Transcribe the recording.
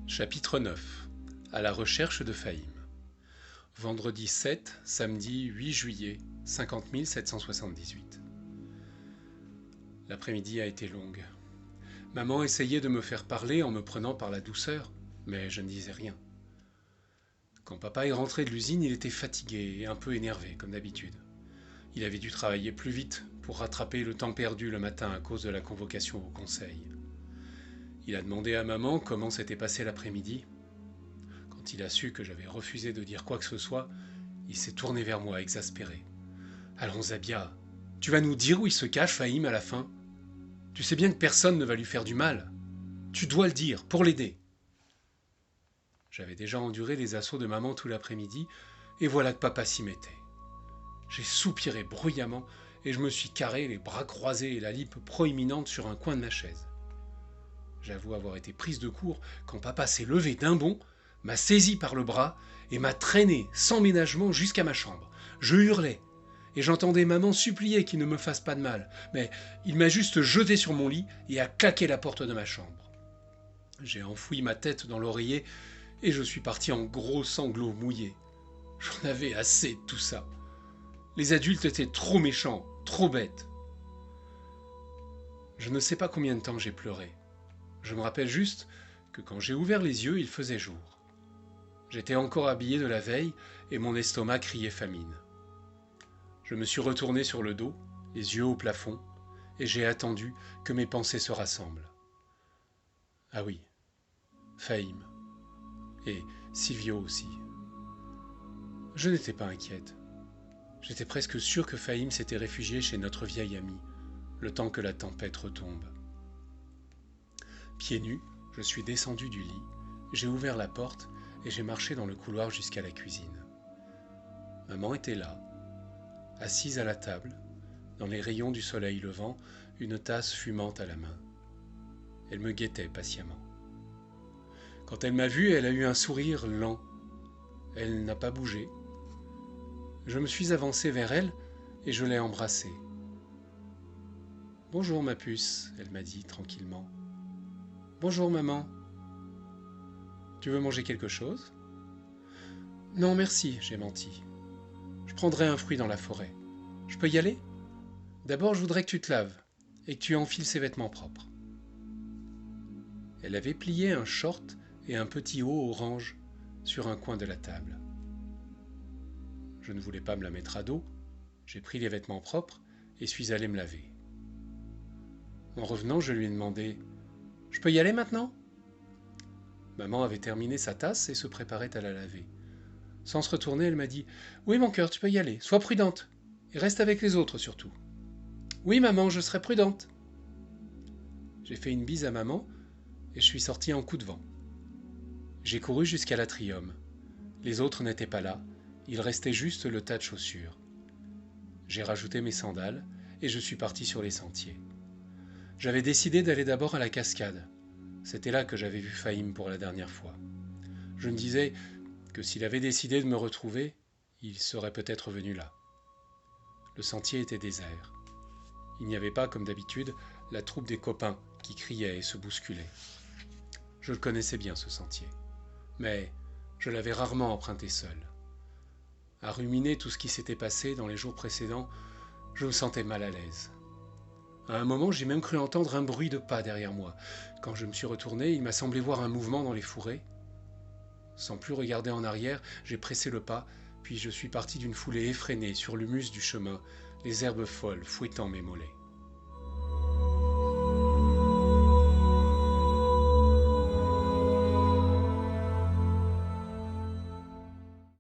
Chapitre 9. À la recherche de Fahim. Vendredi 7, samedi 8 juillet, 50 778. L'après-midi a été longue. Maman essayait de me faire parler en me prenant par la douceur, mais je ne disais rien. Quand papa est rentré de l'usine, il était fatigué et un peu énervé, comme d'habitude. Il avait dû travailler plus vite pour rattraper le temps perdu le matin à cause de la convocation au conseil. Il a demandé à maman comment s'était passé l'après-midi. Quand il a su que j'avais refusé de dire quoi que ce soit, il s'est tourné vers moi, exaspéré. « Allons, Zabia, tu vas nous dire où il se cache, Fahim, à la fin? Tu sais bien que personne ne va lui faire du mal. Tu dois le dire, pour l'aider. » J'avais déjà enduré les assauts de maman tout l'après-midi, et voilà que papa s'y mettait. J'ai soupiré bruyamment, et je me suis carré, les bras croisés et la lippe proéminente sur un coin de ma chaise. J'avoue avoir été prise de court quand papa s'est levé d'un bond, m'a saisi par le bras et m'a traîné sans ménagement jusqu'à ma chambre. Je hurlais et j'entendais maman supplier qu'il ne me fasse pas de mal, mais il m'a juste jeté sur mon lit et a claqué la porte de ma chambre. J'ai enfoui ma tête dans l'oreiller et je suis parti en gros sanglots mouillés. J'en avais assez de tout ça. Les adultes étaient trop méchants, trop bêtes. Je ne sais pas combien de temps j'ai pleuré. Je me rappelle juste que quand j'ai ouvert les yeux, il faisait jour. J'étais encore habillé de la veille et mon estomac criait famine. Je me suis retourné sur le dos, les yeux au plafond, et j'ai attendu que mes pensées se rassemblent. Ah oui, Fahim. Et Silvio aussi. Je n'étais pas inquiète. J'étais presque sûr que Fahim s'était réfugié chez notre vieil ami, le temps que la tempête retombe. Pieds nus, je suis descendu du lit, j'ai ouvert la porte et j'ai marché dans le couloir jusqu'à la cuisine. Maman était là, assise à la table, dans les rayons du soleil levant, une tasse fumante à la main. Elle me guettait patiemment. Quand elle m'a vu, elle a eu un sourire lent. Elle n'a pas bougé. Je me suis avancé vers elle et je l'ai embrassée. « Bonjour ma puce », elle m'a dit tranquillement. « Bonjour maman. Tu veux manger quelque chose ?»« Non merci, j'ai menti. Je prendrai un fruit dans la forêt. Je peux y aller ? D'abord je voudrais que tu te laves et que tu enfiles ces vêtements propres. » Elle avait plié un short et un petit haut orange sur un coin de la table. Je ne voulais pas me la mettre à dos. J'ai pris les vêtements propres et suis allé me laver. En revenant, je lui ai demandé « Je peux y aller maintenant ?» Maman avait terminé sa tasse et se préparait à la laver. Sans se retourner, elle m'a dit « Oui, mon cœur, tu peux y aller. Sois prudente. Et reste avec les autres, surtout. »« Oui, maman, je serai prudente. » J'ai fait une bise à maman et je suis sorti en coup de vent. J'ai couru jusqu'à l'atrium. Les autres n'étaient pas là. Il restait juste le tas de chaussures. J'ai rajouté mes sandales et je suis parti sur les sentiers. J'avais décidé d'aller d'abord à la cascade. C'était là que j'avais vu Fahim pour la dernière fois. Je me disais que s'il avait décidé de me retrouver, il serait peut-être venu là. Le sentier était désert. Il n'y avait pas, comme d'habitude, la troupe des copains qui criaient et se bousculaient. Je le connaissais bien, ce sentier, mais je l'avais rarement emprunté seul. À ruminer tout ce qui s'était passé dans les jours précédents, je me sentais mal à l'aise. À un moment, j'ai même cru entendre un bruit de pas derrière moi. Quand je me suis retourné, il m'a semblé voir un mouvement dans les fourrés. Sans plus regarder en arrière, j'ai pressé le pas, puis je suis parti d'une foulée effrénée sur l'humus du chemin, les herbes folles fouettant mes mollets.